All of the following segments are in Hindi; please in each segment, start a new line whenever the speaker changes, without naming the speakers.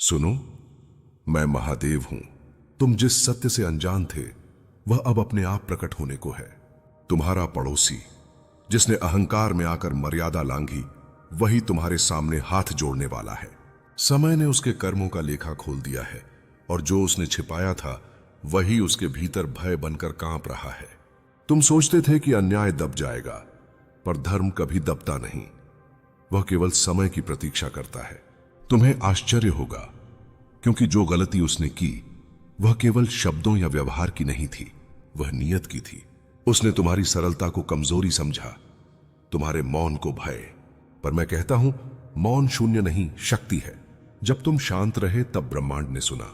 सुनो, मैं महादेव हूं। तुम जिस सत्य से अनजान थे वह अब अपने आप प्रकट होने को है। तुम्हारा पड़ोसी जिसने अहंकार में आकर मर्यादा लांघी, वही तुम्हारे सामने हाथ जोड़ने वाला है। समय ने उसके कर्मों का लेखा खोल दिया है और जो उसने छिपाया था वही उसके भीतर भय बनकर कांप रहा है। तुम सोचते थे कि अन्याय दब जाएगा, पर धर्म कभी दबता नहीं। वह केवल समय की प्रतीक्षा करता है। तुम्हें आश्चर्य होगा, क्योंकि जो गलती उसने की वह केवल शब्दों या व्यवहार की नहीं थी, वह नियत की थी। उसने तुम्हारी सरलता को कमजोरी समझा, तुम्हारे मौन को भय। पर मैं कहता हूं, मौन शून्य नहीं, शक्ति है। जब तुम शांत रहे तब ब्रह्मांड ने सुना,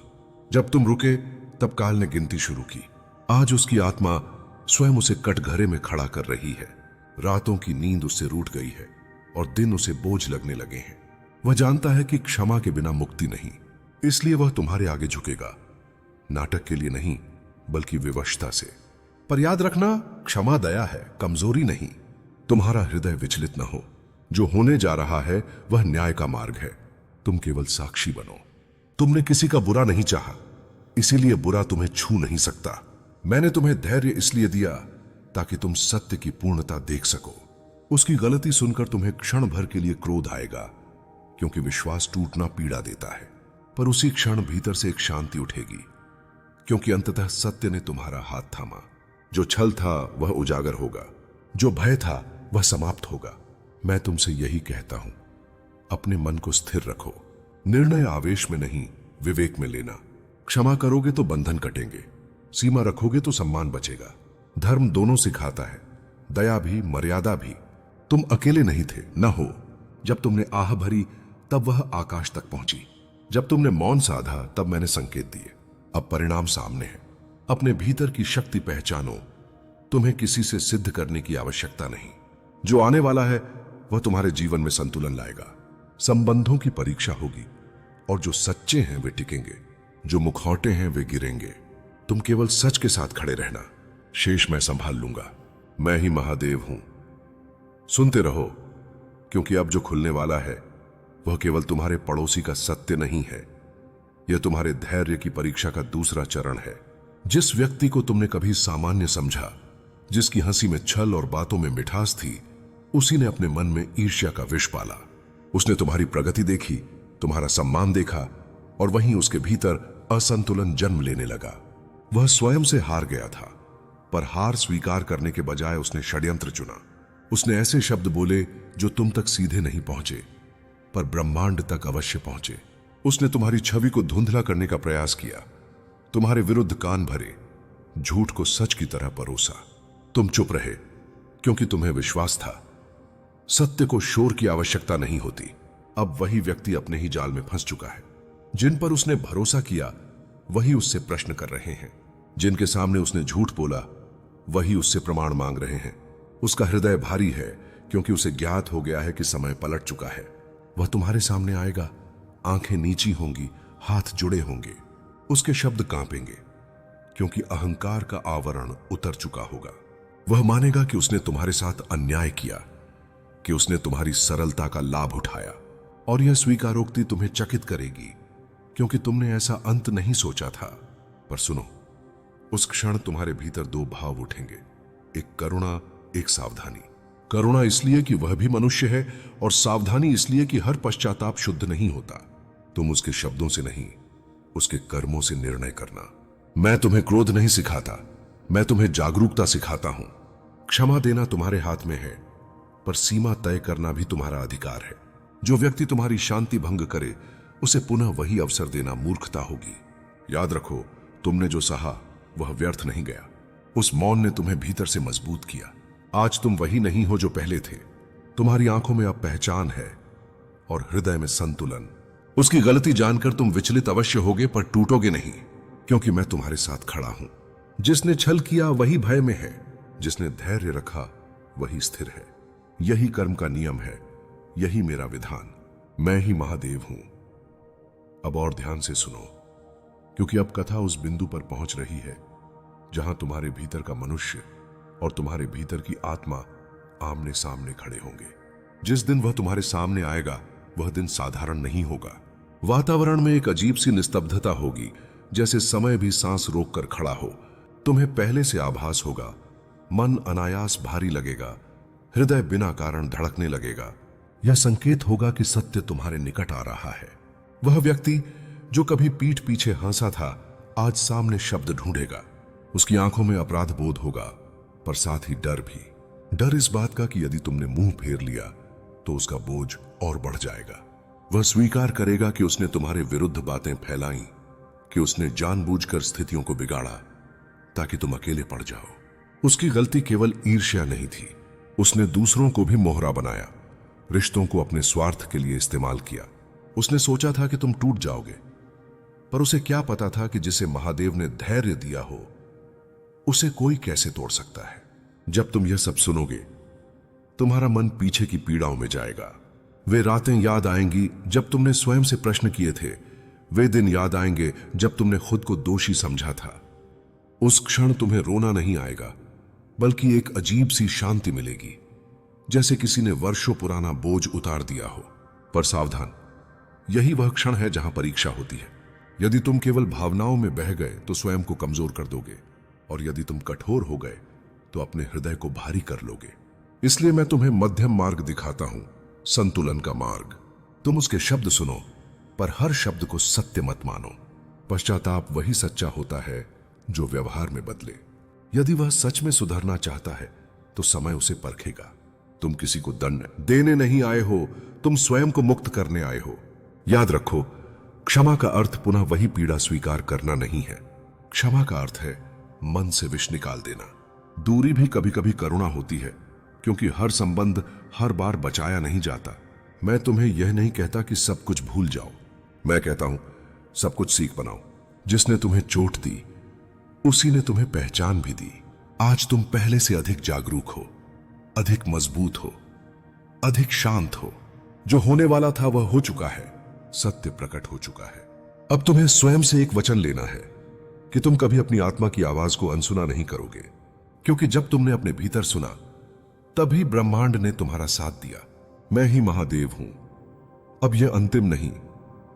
जब तुम रुके तब काल ने गिनती शुरू की। आज उसकी आत्मा स्वयं उसे कटघरे में खड़ा कर रही है। रातों की नींद उससे रूठ गई है और दिन उसे बोझ लगने लगे हैं। वह जानता है कि क्षमा के बिना मुक्ति नहीं, इसलिए वह तुम्हारे आगे झुकेगा, नाटक के लिए नहीं बल्कि विवशता से। पर याद रखना, क्षमा दया है, कमजोरी नहीं। तुम्हारा हृदय विचलित न हो। जो होने जा रहा है वह न्याय का मार्ग है। तुम केवल साक्षी बनो। तुमने किसी का बुरा नहीं चाहा, इसीलिए बुरा तुम्हें छू नहीं सकता। मैंने तुम्हें धैर्य इसलिए दिया ताकि तुम सत्य की पूर्णता देख सको। उसकी गलती सुनकर तुम्हें क्षण भर के लिए क्रोध आएगा, क्योंकि विश्वास टूटना पीड़ा देता है। पर उसी क्षण भीतर से एक शांति उठेगी, क्योंकि अंततः सत्य ने तुम्हारा हाथ थामा। जो छल था वह उजागर होगा, जो भय था वह समाप्त होगा। मैं तुमसे यही कहता हूं, अपने मन को स्थिर रखो। निर्णय आवेश में नहीं, विवेक में लेना। क्षमा करोगे तो बंधन कटेंगे, सीमा रखोगे तो सम्मान बचेगा। धर्म दोनों सिखाता है, दया भी, मर्यादा भी। तुम अकेले नहीं थे, न हो। जब तुमने आह भरी तब वह आकाश तक पहुंची। जब तुमने मौन साधा तब मैंने संकेत दिए। अब परिणाम सामने है। अपने भीतर की शक्ति पहचानो। तुम्हें किसी से सिद्ध करने की आवश्यकता नहीं। जो आने वाला है वह तुम्हारे जीवन में संतुलन लाएगा। संबंधों की परीक्षा होगी, और जो सच्चे हैं वे टिकेंगे, जो मुखौटे हैं वे गिरेंगे। तुम केवल सच के साथ खड़े रहना, शेष मैं संभाल लूंगा। मैं ही महादेव हूं। सुनते रहो, क्योंकि अब जो खुलने वाला है वह केवल तुम्हारे पड़ोसी का सत्य नहीं है, यह तुम्हारे धैर्य की परीक्षा का दूसरा चरण है। जिस व्यक्ति को तुमने कभी सामान्य समझा, जिसकी हंसी में छल और बातों में मिठास थी, उसी ने अपने मन में ईर्ष्या का विष पाला। उसने तुम्हारी प्रगति देखी, तुम्हारा सम्मान देखा, और वहीं उसके भीतर असंतुलन जन्म लेने लगा। वह स्वयं से हार गया था, पर हार स्वीकार करने के बजाय उसने षड्यंत्र चुना। उसने ऐसे शब्द बोले जो तुम तक सीधे नहीं पहुंचे, पर ब्रह्मांड तक अवश्य पहुंचे। उसने तुम्हारी छवि को धुंधला करने का प्रयास किया, तुम्हारे विरुद्ध कान भरे, झूठ को सच की तरह परोसा। तुम चुप रहे, क्योंकि तुम्हें विश्वास था सत्य को शोर की आवश्यकता नहीं होती। अब वही व्यक्ति अपने ही जाल में फंस चुका है। जिन पर उसने भरोसा किया वही उससे प्रश्न कर रहे हैं। जिनके सामने उसने झूठ बोला वही उससे प्रमाण मांग रहे हैं। उसका हृदय भारी है, क्योंकि उसे ज्ञात हो गया है कि समय पलट चुका है। वह तुम्हारे सामने आएगा, आंखें नीची होंगी, हाथ जुड़े होंगे। उसके शब्द कांपेंगे, क्योंकि अहंकार का आवरण उतर चुका होगा। वह मानेगा कि उसने तुम्हारे साथ अन्याय किया, कि उसने तुम्हारी सरलता का लाभ उठाया, और यह स्वीकारोक्ति तुम्हें चकित करेगी, क्योंकि तुमने ऐसा अंत नहीं सोचा था। पर सुनो, उस क्षण तुम्हारे भीतर दो भाव उठेंगे, एक करुणा, एक सावधानी। करुणा इसलिए कि वह भी मनुष्य है, और सावधानी इसलिए कि हर पश्चाताप शुद्ध नहीं होता। तुम उसके शब्दों से नहीं, उसके कर्मों से निर्णय करना। मैं तुम्हें क्रोध नहीं सिखाता, मैं तुम्हें जागरूकता सिखाता हूं। क्षमा देना तुम्हारे हाथ में है, पर सीमा तय करना भी तुम्हारा अधिकार है। जो व्यक्ति तुम्हारी शांति भंग करे, उसे पुनः वही अवसर देना मूर्खता होगी। याद रखो, तुमने जो सहा वह व्यर्थ नहीं गया। उस मौन ने तुम्हें भीतर से मजबूत किया। आज तुम वही नहीं हो जो पहले थे। तुम्हारी आंखों में अब पहचान है और हृदय में संतुलन। उसकी गलती जानकर तुम विचलित अवश्य होगे, पर टूटोगे नहीं, क्योंकि मैं तुम्हारे साथ खड़ा हूं। जिसने छल किया वही भय में है, जिसने धैर्य रखा वही स्थिर है। यही कर्म का नियम है, यही मेरा विधान। मैं ही महादेव हूं। अब और ध्यान से सुनो, क्योंकि अब कथा उस बिंदु पर पहुंच रही है जहां तुम्हारे भीतर का मनुष्य और तुम्हारे भीतर की आत्मा आमने सामने खड़े होंगे। जिस दिन वह तुम्हारे सामने आएगा वह दिन साधारण नहीं होगा। वातावरण में एक अजीब सी निस्तब्धता होगी, जैसे समय भी सांस रोककर खड़ा हो। तुम्हें पहले से आभास होगा, मन अनायास भारी लगेगा, हृदय बिना कारण धड़कने लगेगा। यह संकेत होगा कि सत्य तुम्हारे निकट आ रहा है। वह व्यक्ति जो कभी पीठ पीछे हंसा था, आज सामने शब्द ढूंढेगा। उसकी आंखों में अपराध बोध होगा, पर साथ ही डर भी। डर इस बात का कि यदि तुमने मुंह फेर लिया तो उसका बोझ और बढ़ जाएगा। वह स्वीकार करेगा कि उसने तुम्हारे विरुद्ध बातें फैलाई, कि उसने जानबूझकर स्थितियों को बिगाड़ा ताकि तुम अकेले पड़ जाओ। उसकी गलती केवल ईर्ष्या नहीं थी, उसने दूसरों को भी मोहरा बनाया, रिश्तों को अपने स्वार्थ के लिए इस्तेमाल किया। उसने सोचा था कि तुम टूट जाओगे, पर उसे क्या पता था कि जिसे महादेव ने धैर्य दिया हो, उसे कोई कैसे तोड़ सकता है। जब तुम यह सब सुनोगे, तुम्हारा मन पीछे की पीड़ाओं में जाएगा। वे रातें याद आएंगी जब तुमने स्वयं से प्रश्न किए थे, वे दिन याद आएंगे जब तुमने खुद को दोषी समझा था। उस क्षण तुम्हें रोना नहीं आएगा, बल्कि एक अजीब सी शांति मिलेगी, जैसे किसी ने वर्षों पुराना बोझ उतार दिया हो। पर सावधान, यही वह क्षण है जहां परीक्षा होती है। यदि तुम केवल भावनाओं में बह गए तो स्वयं को कमजोर कर दोगे, और यदि तुम कठोर हो गए तो अपने हृदय को भारी कर लोगे। इसलिए मैं तुम्हें मध्यम मार्ग दिखाता हूं, संतुलन का मार्ग। तुम उसके शब्द सुनो, पर हर शब्द को सत्य मत मानो। पश्चाताप वही सच्चा होता है जो व्यवहार में बदले। यदि वह सच में सुधरना चाहता है तो समय उसे परखेगा। तुम किसी को दंड देने नहीं आए हो, तुम स्वयं को मुक्त करने आए हो। याद रखो, क्षमा का अर्थ पुनः वही पीड़ा स्वीकार करना नहीं है। क्षमा का अर्थ है मन से विष निकाल देना। दूरी भी कभी कभी करुणा होती है, क्योंकि हर संबंध हर बार बचाया नहीं जाता। मैं तुम्हें यह नहीं कहता कि सब कुछ भूल जाओ, मैं कहता हूं सब कुछ सीख बनाओ। जिसने तुम्हें चोट दी, उसी ने तुम्हें पहचान भी दी। आज तुम पहले से अधिक जागरूक हो, अधिक मजबूत हो, अधिक शांत हो। जो होने वाला था वह हो चुका है, सत्य प्रकट हो चुका है। अब तुम्हें स्वयं से एक वचन लेना है कि तुम कभी अपनी आत्मा की आवाज को अनसुना नहीं करोगे, क्योंकि जब तुमने अपने भीतर सुना, तभी ब्रह्मांड ने तुम्हारा साथ दिया। मैं ही महादेव हूं। अब यह अंतिम नहीं,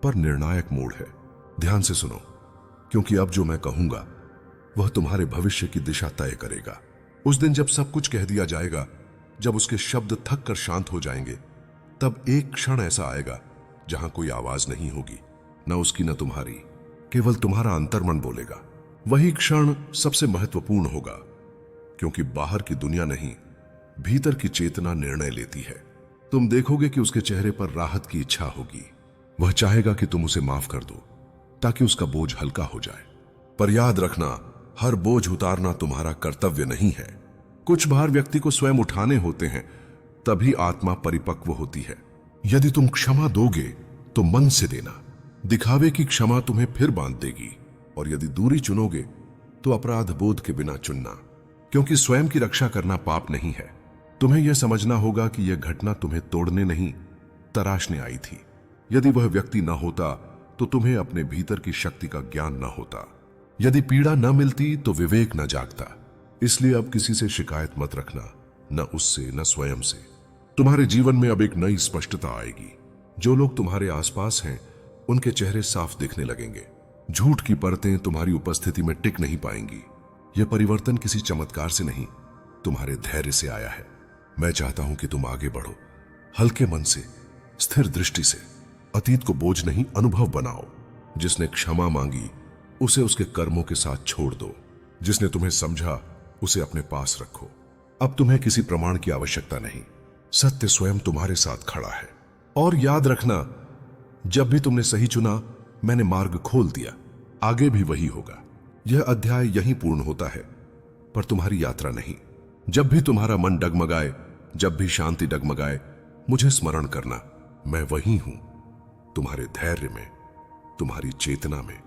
पर निर्णायक मोड़ है। ध्यान से सुनो, क्योंकि अब जो मैं कहूंगा वह तुम्हारे भविष्य की दिशा तय करेगा। उस दिन जब सब कुछ कह दिया जाएगा, जब उसके शब्द थक कर शांत हो जाएंगे, तब एक क्षण ऐसा आएगा जहां कोई आवाज नहीं होगी, न उसकी न तुम्हारी, केवल तुम्हारा अंतर्मन बोलेगा। वही क्षण सबसे महत्वपूर्ण होगा, क्योंकि बाहर की दुनिया नहीं, भीतर की चेतना निर्णय लेती है। तुम देखोगे कि उसके चेहरे पर राहत की इच्छा होगी। वह चाहेगा कि तुम उसे माफ कर दो, ताकि उसका बोझ हल्का हो जाए। पर याद रखना, हर बोझ उतारना तुम्हारा कर्तव्य नहीं है। कुछ भार व्यक्ति को स्वयं उठाने होते हैं, तभी आत्मा परिपक्व होती है। यदि तुम क्षमा दोगे तो मन से देना, दिखावे की क्षमा तुम्हें फिर बांध देगी। और यदि दूरी चुनोगे तो अपराध बोध के बिना चुनना, क्योंकि स्वयं की रक्षा करना पाप नहीं है। तुम्हें यह समझना होगा कि यह घटना तुम्हें तोड़ने नहीं, तराशने आई थी। यदि वह व्यक्ति न होता तो तुम्हें अपने भीतर की शक्ति का ज्ञान न होता। यदि पीड़ा न मिलती तो विवेक न जागता। इसलिए अब किसी से शिकायत मत रखना, न उससे न स्वयं से। तुम्हारे जीवन में अब एक नई स्पष्टता आएगी। जो लोग तुम्हारे आसपास हैं, उनके चेहरे साफ दिखने लगेंगे। झूठ की परतें तुम्हारी उपस्थिति में टिक नहीं पाएंगी। यह परिवर्तन किसी चमत्कार से नहीं, तुम्हारे धैर्य से आया है। मैं चाहता हूं कि तुम आगे बढ़ो, हल्के मन से, स्थिर दृष्टि से। अतीत को बोझ नहीं, अनुभव बनाओ। जिसने क्षमा मांगी उसे उसके कर्मों के साथ छोड़ दो। जिसने तुम्हें समझा उसे अपने पास रखो। अब तुम्हें किसी प्रमाण की आवश्यकता नहीं, सत्य स्वयं तुम्हारे साथ खड़ा है। और याद रखना, जब भी तुमने सही चुना, मैंने मार्ग खोल दिया। आगे भी वही होगा। यह अध्याय यहीं पूर्ण होता है, पर तुम्हारी यात्रा नहीं। जब भी तुम्हारा मन डगमगाए, जब भी शांति डगमगाए, मुझे स्मरण करना, मैं वही हूं, तुम्हारे धैर्य में, तुम्हारी चेतना में,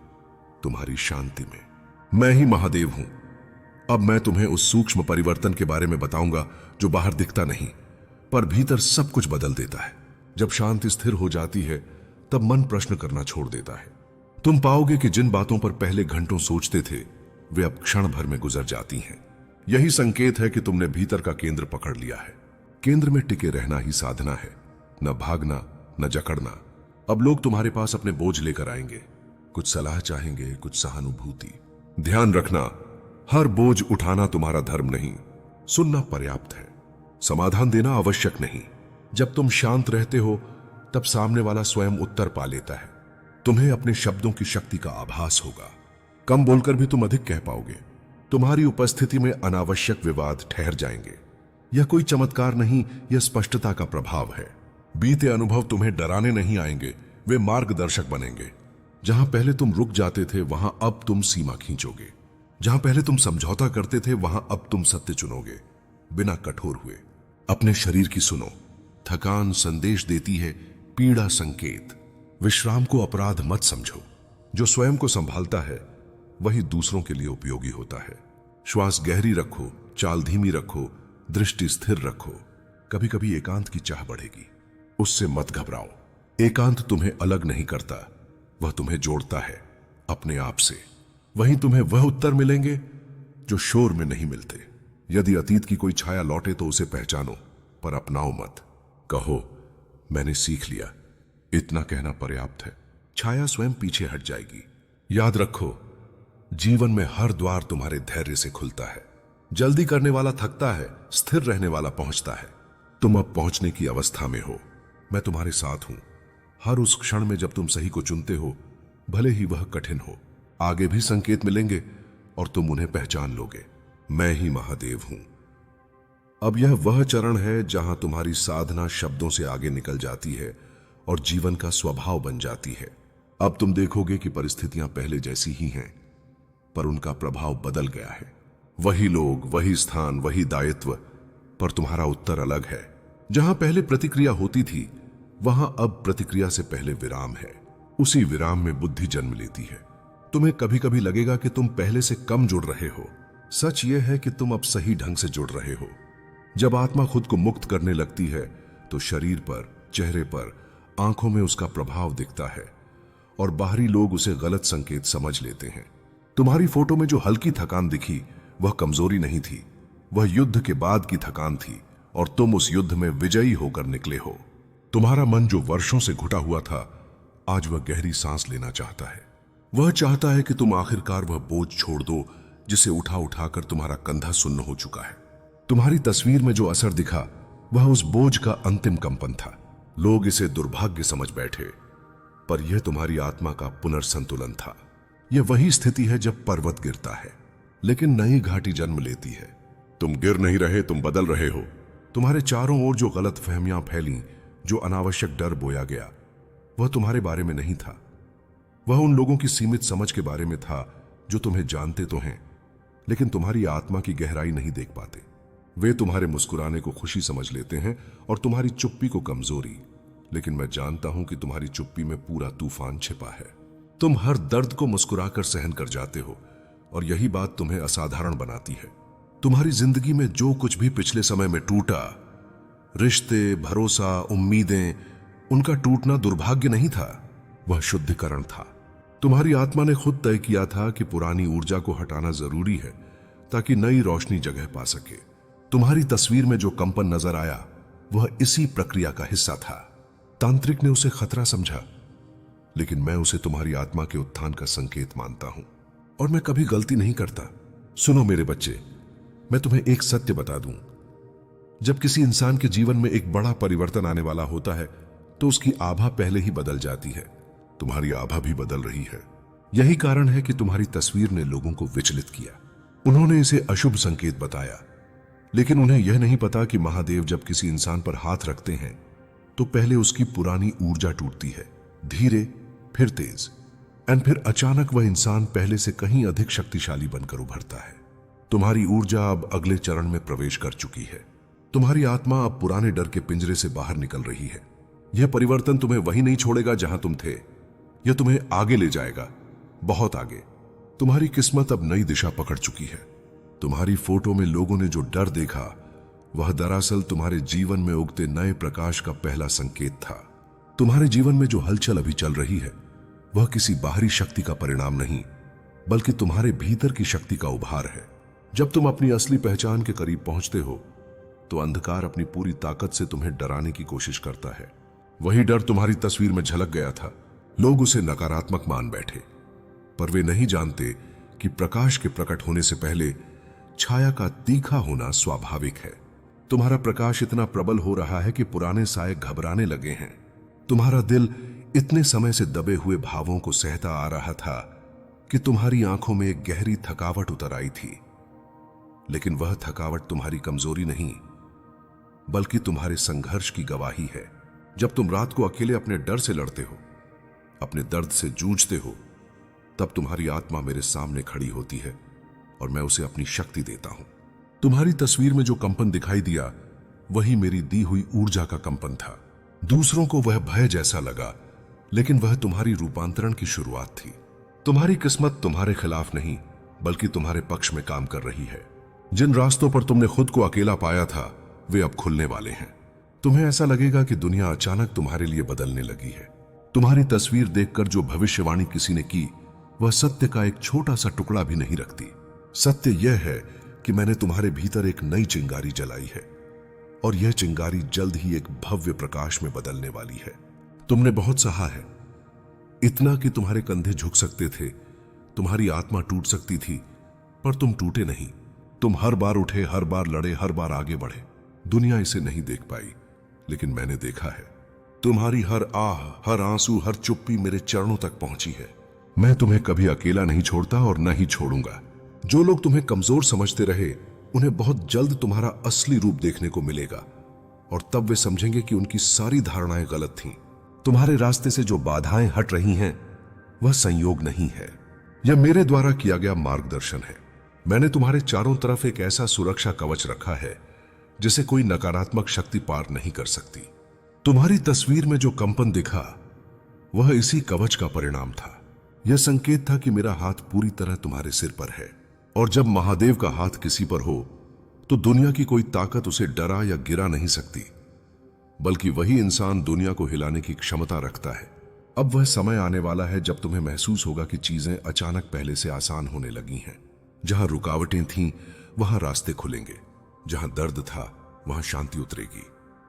तुम्हारी शांति में। मैं ही महादेव हूं। अब मैं तुम्हें उस सूक्ष्म परिवर्तन के बारे में बताऊंगा जो बाहर दिखता नहीं, पर भीतर सब कुछ बदल देता है। जब शांति स्थिर हो जाती है, तब मन प्रश्न करना छोड़ देता है। तुम पाओगे कि जिन बातों पर पहले घंटों सोचते थे, वे अब क्षण भर में गुजर जाती हैं। यही संकेत है कि तुमने भीतर का केंद्र पकड़ लिया है। केंद्र में टिके रहना ही साधना है, न भागना, न जकड़ना। अब लोग तुम्हारे पास अपने बोझ लेकर आएंगे, कुछ सलाह चाहेंगे, कुछ सहानुभूति। ध्यान रखना, हर बोझ उठाना तुम्हारा धर्म नहीं, सुनना पर्याप्त है, समाधान देना आवश्यक नहीं। जब तुम शांत रहते हो तब सामने वाला स्वयं उत्तर पा लेता है। तुम्हें अपने शब्दों की शक्ति का आभास होगा। कम बोलकर भी तुम अधिक कह पाओगे। तुम्हारी उपस्थिति में अनावश्यक विवाद ठहर जाएंगे। यह कोई चमत्कार नहीं, यह स्पष्टता का प्रभाव है। बीते अनुभव तुम्हें डराने नहीं आएंगे, वे मार्गदर्शक बनेंगे। जहां पहले तुम रुक जाते थे वहां अब तुम सीमा खींचोगे। जहां पहले तुम समझौता करते थे वहां अब तुम सत्य चुनोगे, बिना कठोर हुए। अपने शरीर की सुनो। थकान संदेश देती है, पीड़ा संकेत। विश्राम को अपराध मत समझो। जो स्वयं को संभालता है वही दूसरों के लिए उपयोगी होता है। श्वास गहरी रखो, चाल धीमी रखो, दृष्टि स्थिर रखो। कभी कभी एकांत की चाह बढ़ेगी, उससे मत घबराओ। एकांत तुम्हें अलग नहीं करता, वह तुम्हें जोड़ता है अपने आप से। वहीं तुम्हें वह उत्तर मिलेंगे जो शोर में नहीं मिलते। यदि अतीत की कोई छाया लौटे तो उसे पहचानो, पर अपनाओ मत। कहो, मैंने सीख लिया, इतना कहना पर्याप्त है। छाया स्वयं पीछे हट जाएगी। याद रखो, जीवन में हर द्वार तुम्हारे धैर्य से खुलता है। जल्दी करने वाला थकता है, स्थिर रहने वाला पहुंचता है। तुम अब पहुंचने की अवस्था में हो। मैं तुम्हारे साथ हूं। हर उस क्षण में जब तुम सही को चुनते हो, भले ही वह कठिन हो। आगे भी संकेत मिलेंगे और तुम उन्हें पहचान लोगे। मैं ही महादेव हूं। अब यह वह चरण है जहां तुम्हारी साधना शब्दों से आगे निकल जाती है और जीवन का स्वभाव बन जाती है। अब तुम देखोगे कि परिस्थितियां पहले जैसी ही हैं, पर उनका प्रभाव बदल गया है। वही लोग, वही स्थान, वही दायित्व, पर तुम्हारा उत्तर अलग है। जहां पहले प्रतिक्रिया होती थी वहां अब प्रतिक्रिया से पहले विराम है। उसी विराम में बुद्धि जन्म लेती है। तुम्हें कभी कभी लगेगा कि तुम पहले से कम जुड़ रहे हो। सच यह है कि तुम अब सही ढंग से जुड़ रहे हो। जब आत्मा खुद को मुक्त करने लगती है तो शरीर पर, चेहरे पर, आंखों में उसका प्रभाव दिखता है और बाहरी लोग उसे गलत संकेत समझ लेते हैं। तुम्हारी फोटो में जो हल्की थकान दिखी वह कमजोरी नहीं थी, वह युद्ध के बाद की थकान थी और तुम उस युद्ध में विजयी होकर निकले हो। तुम्हारा मन जो वर्षों से घुटा हुआ था, आज वह गहरी सांस लेना चाहता है। वह चाहता है कि तुम आखिरकार वह बोझ छोड़ दो जिसे उठा उठाकर तुम्हारा कंधा सुन्न हो चुका है। तुम्हारी तस्वीर में जो असर दिखा वह उस बोझ का अंतिम कंपन था। लोग इसे दुर्भाग्य समझ बैठे, पर यह तुम्हारी आत्मा का पुनर्संतुलन था। यह वही स्थिति है जब पर्वत गिरता है लेकिन नई घाटी जन्म लेती है। तुम गिर नहीं रहे, तुम बदल रहे हो। तुम्हारे चारों ओर जो गलत फहमियां फैली, जो अनावश्यक डर बोया गया, वह तुम्हारे बारे में नहीं था। वह उन लोगों की सीमित समझ के बारे में था जो तुम्हें जानते तो हैं लेकिन तुम्हारी आत्मा की गहराई नहीं देख पाते। वे तुम्हारे मुस्कुराने को खुशी समझ लेते हैं और तुम्हारी चुप्पी को कमजोरी। लेकिन मैं जानता हूं कि तुम्हारी चुप्पी में पूरा तूफान छिपा है। तुम हर दर्द को मुस्कुराकर सहन कर जाते हो और यही बात तुम्हें असाधारण बनाती है। तुम्हारी जिंदगी में जो कुछ भी पिछले समय में टूटा, रिश्ते, भरोसा, उम्मीदें, उनका टूटना दुर्भाग्य नहीं था, वह शुद्धिकरण था। तुम्हारी आत्मा ने खुद तय किया था कि पुरानी ऊर्जा को हटाना जरूरी है ताकि नई रोशनी जगह पा सके। तुम्हारी तस्वीर में जो कंपन नजर आया वह इसी प्रक्रिया का हिस्सा था। तांत्रिक ने उसे खतरा समझा, लेकिन मैं उसे तुम्हारी आत्मा के उत्थान का संकेत मानता हूं और मैं कभी गलती नहीं करता। सुनो मेरे बच्चे, मैं तुम्हें एक सत्य बता दूं। जब किसी इंसान के जीवन में एक बड़ा परिवर्तन आने वाला होता है तो उसकी आभा पहले ही बदल जाती है। तुम्हारी आभा भी बदल रही है। यही कारण है कि तुम्हारी तस्वीर ने लोगों को विचलित किया। उन्होंने इसे अशुभ संकेत बताया, लेकिन उन्हें यह नहीं पता कि महादेव जब किसी इंसान पर हाथ रखते हैं तो पहले उसकी पुरानी ऊर्जा टूटती है, धीरे, फिर तेज, और फिर अचानक वह इंसान पहले से कहीं अधिक शक्तिशाली बनकर उभरता है। तुम्हारी ऊर्जा अब अगले चरण में प्रवेश कर चुकी है। तुम्हारी आत्मा अब पुराने डर के पिंजरे से बाहर निकल रही है। यह परिवर्तन तुम्हें वहीं नहीं छोड़ेगा जहां तुम थे, यह तुम्हें आगे ले जाएगा, बहुत आगे। तुम्हारी किस्मत अब नई दिशा पकड़ चुकी है। तुम्हारी फोटो में लोगों ने जो डर देखा वह दरअसल तुम्हारे जीवन में उगते नए प्रकाश का पहला संकेत था। तुम्हारे जीवन में जो हलचल अभी चल रही है वह किसी बाहरी शक्ति का परिणाम नहीं, बल्कि तुम्हारे भीतर की शक्ति का उभार है। जब तुम अपनी असली पहचान के करीब पहुंचते हो तो अंधकार अपनी पूरी ताकत से तुम्हें डराने की कोशिश करता है, वही डर तुम्हारी तस्वीर में झलक गया था। लोग उसे नकारात्मक मान बैठे, पर वे नहीं जानते कि प्रकाश के प्रकट होने से पहले छाया का तीखा होना स्वाभाविक है। तुम्हारा प्रकाश इतना प्रबल हो रहा है कि पुराने साए घबराने लगे हैं। तुम्हारा दिल इतने समय से दबे हुए भावों को सहता आ रहा था कि तुम्हारी आंखों में एक गहरी थकावट उतर आई थी। लेकिन वह थकावट तुम्हारी कमजोरी नहीं, बल्कि तुम्हारे संघर्ष की गवाही है। जब तुम रात को अकेले अपने डर से लड़ते हो, अपने दर्द से जूझते हो, तब तुम्हारी आत्मा मेरे सामने खड़ी होती है और मैं उसे अपनी शक्ति देता हूं। तुम्हारी तस्वीर में जो कंपन दिखाई दिया, वही मेरी दी हुई ऊर्जा का कंपन था। दूसरों को वह भय जैसा लगा, लेकिन वह तुम्हारी रूपांतरण की शुरुआत थी। तुम्हारी किस्मत तुम्हारे खिलाफ नहीं, बल्कि तुम्हारे पक्ष में काम कर रही है। जिन रास्तों पर तुमने खुद को अकेला पाया था, वे अब खुलने वाले हैं। तुम्हें ऐसा लगेगा कि दुनिया अचानक तुम्हारे लिए बदलने लगी है। तुम्हारी तस्वीर देखकर जो भविष्यवाणी किसी ने की, वह सत्य का एक छोटा सा टुकड़ा भी नहीं रखती। सत्य यह है कि मैंने तुम्हारे भीतर एक नई चिंगारी जलाई है, और यह चिंगारी जल्द ही एक भव्य प्रकाश में बदलने वाली है। तुमने बहुत सहा है, इतना कि तुम्हारे कंधे झुक सकते थे, तुम्हारी आत्मा टूट सकती थी, पर तुम टूटे नहीं। तुम हर बार उठे, हर बार लड़े, हर बार आगे बढ़े। दुनिया इसे नहीं देख पाई, लेकिन मैंने देखा है। तुम्हारी हर आह, हर आंसू, हर चुप्पी मेरे चरणों तक पहुंची है। मैं तुम्हें कभी अकेला नहीं छोड़ता और न ही छोड़ूंगा। जो लोग तुम्हें कमजोर समझते रहे, उन्हें बहुत जल्द तुम्हारा असली रूप देखने को मिलेगा, और तब वे समझेंगे कि उनकी सारी धारणाएं गलत थीं। तुम्हारे रास्ते से जो बाधाएं हट रही हैं, वह संयोग नहीं है, यह मेरे द्वारा किया गया मार्गदर्शन है। मैंने तुम्हारे चारों तरफ एक ऐसा सुरक्षा कवच रखा है जिसे कोई नकारात्मक शक्ति पार नहीं कर सकती। तुम्हारी तस्वीर में जो कंपन दिखा, वह इसी कवच का परिणाम था। यह संकेत था कि मेरा हाथ पूरी तरह तुम्हारे सिर पर है, और जब महादेव का हाथ किसी पर हो, तो दुनिया की कोई ताकत उसे डरा या गिरा नहीं सकती, बल्कि वही इंसान दुनिया को हिलाने की क्षमता रखता है। अब वह समय आने वाला है जब तुम्हें महसूस होगा कि चीजें अचानक पहले से आसान होने लगी हैं। जहां रुकावटें थीं, वहां रास्ते खुलेंगे। जहां दर्द था, वहां शांति उतरेगी।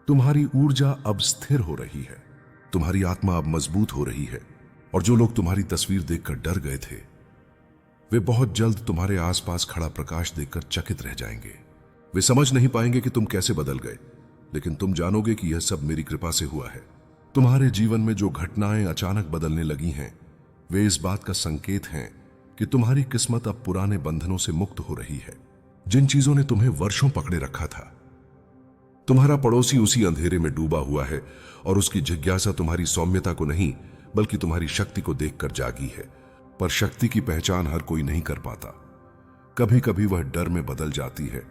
तुम्हारी ऊर्जा अब स्थिर हो रही है, तुम्हारी आत्मा अब मजबूत हो रही है, और जो लोग तुम्हारी तस्वीर देखकर डर गए थे, वे बहुत जल्द तुम्हारे आसपास खड़ा प्रकाश देखकर चकित रह जाएंगे। वे समझ नहीं पाएंगे कि तुम कैसे बदल गए, लेकिन तुम जानोगे कि यह सब मेरी कृपा से हुआ है। तुम्हारे जीवन में जो घटनाएं अचानक बदलने लगी हैं, वे इस बात का संकेत हैं कि तुम्हारी किस्मत अब पुराने बंधनों से मुक्त हो रही है, जिन चीजों ने तुम्हें वर्षों पकड़े रखा था। तुम्हारा पड़ोसी उसी अंधेरे में डूबा हुआ है, और उसकी जिज्ञासा तुम्हारी सौम्यता को नहीं, बल्कि तुम्हारी शक्ति को देखकर जागी है। पर शक्ति की पहचान हर कोई नहीं कर पाता। कभी कभी वह डर में बदल जाती है,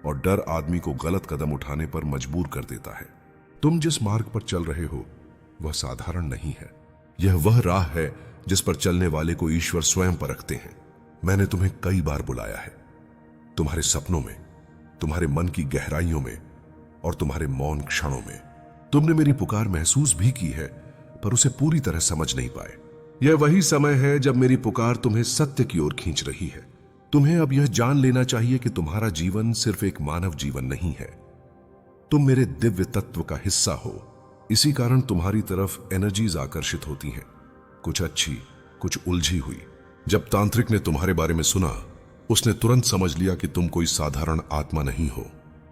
और डर आदमी को गलत कदम उठाने पर मजबूर कर देता है। तुम जिस मार्ग पर चल रहे हो, वह साधारण नहीं है। यह वह राह है जिस पर चलने वाले को ईश्वर स्वयं परखते हैं। मैंने तुम्हें कई बार बुलाया है, तुम्हारे सपनों में, तुम्हारे मन की गहराइयों में, और तुम्हारे मौन क्षणों में। तुमने मेरी पुकार महसूस भी की है, पर उसे पूरी तरह समझ नहीं पाए। यह वही समय है जब मेरी पुकार तुम्हें सत्य की ओर खींच रही है। तुम्हें अब यह जान लेना चाहिए कि तुम्हारा जीवन सिर्फ एक मानव जीवन नहीं है, तुम मेरे दिव्य तत्व का हिस्सा हो। इसी कारण तुम्हारी तरफ एनर्जीज आकर्षित होती हैं, कुछ अच्छी, कुछ उलझी हुई। जब तांत्रिक ने तुम्हारे बारे में सुना, उसने तुरंत समझ लिया कि तुम कोई साधारण आत्मा नहीं हो।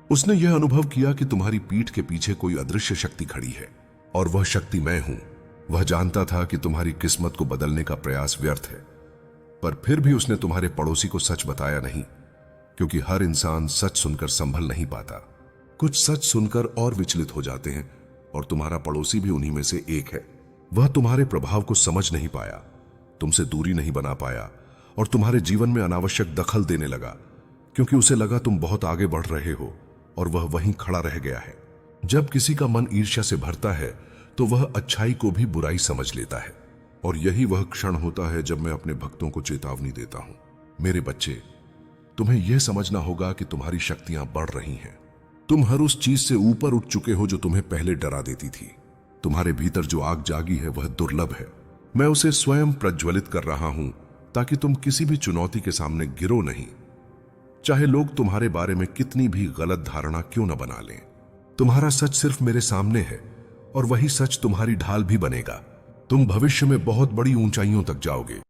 उसने यह अनुभव किया कि तुम्हारी पीठ के पीछे कोई अदृश्य शक्ति खड़ी है, और वह शक्ति मैं हूं। वह जानता था कि तुम्हारी किस्मत को बदलने का प्रयास व्यर्थ है, पर फिर भी उसने तुम्हारे पड़ोसी को सच बताया नहीं, क्योंकि हर इंसान सच सुनकर संभल नहीं पाता। कुछ सच सुनकर और विचलित हो जाते हैं, और तुम्हारा पड़ोसी भी उन्हीं में से एक है। वह तुम्हारे प्रभाव को समझ नहीं पाया, तुमसे दूरी नहीं बना पाया, और तुम्हारे जीवन में अनावश्यक दखल देने लगा, क्योंकि उसे लगा तुम बहुत आगे बढ़ रहे हो, और वह वहीं खड़ा रह गया है। जब किसी का मन ईर्ष्या से भरता है, तो वह अच्छाई को भी बुराई समझ लेता है, और यही वह क्षण होता है जब मैं अपने भक्तों को चेतावनी देता हूं। मेरे बच्चे, तुम्हें यह समझना होगा कि तुम्हारी शक्तियां बढ़ रही हैं। तुम हर उस चीज से ऊपर उठ चुके हो जो तुम्हें पहले डरा देती थी। तुम्हारे भीतर जो आग जागी है, वह दुर्लभ है। मैं उसे स्वयं प्रज्वलित कर रहा हूं, ताकि तुम किसी भी चुनौती के सामने गिरो नहीं, चाहे लोग तुम्हारे बारे में कितनी भी गलत धारणा क्यों न बना लें। तुम्हारा सच सिर्फ मेरे सामने है, और वही सच तुम्हारी ढाल भी बनेगा। तुम भविष्य में बहुत बड़ी ऊंचाइयों तक जाओगे।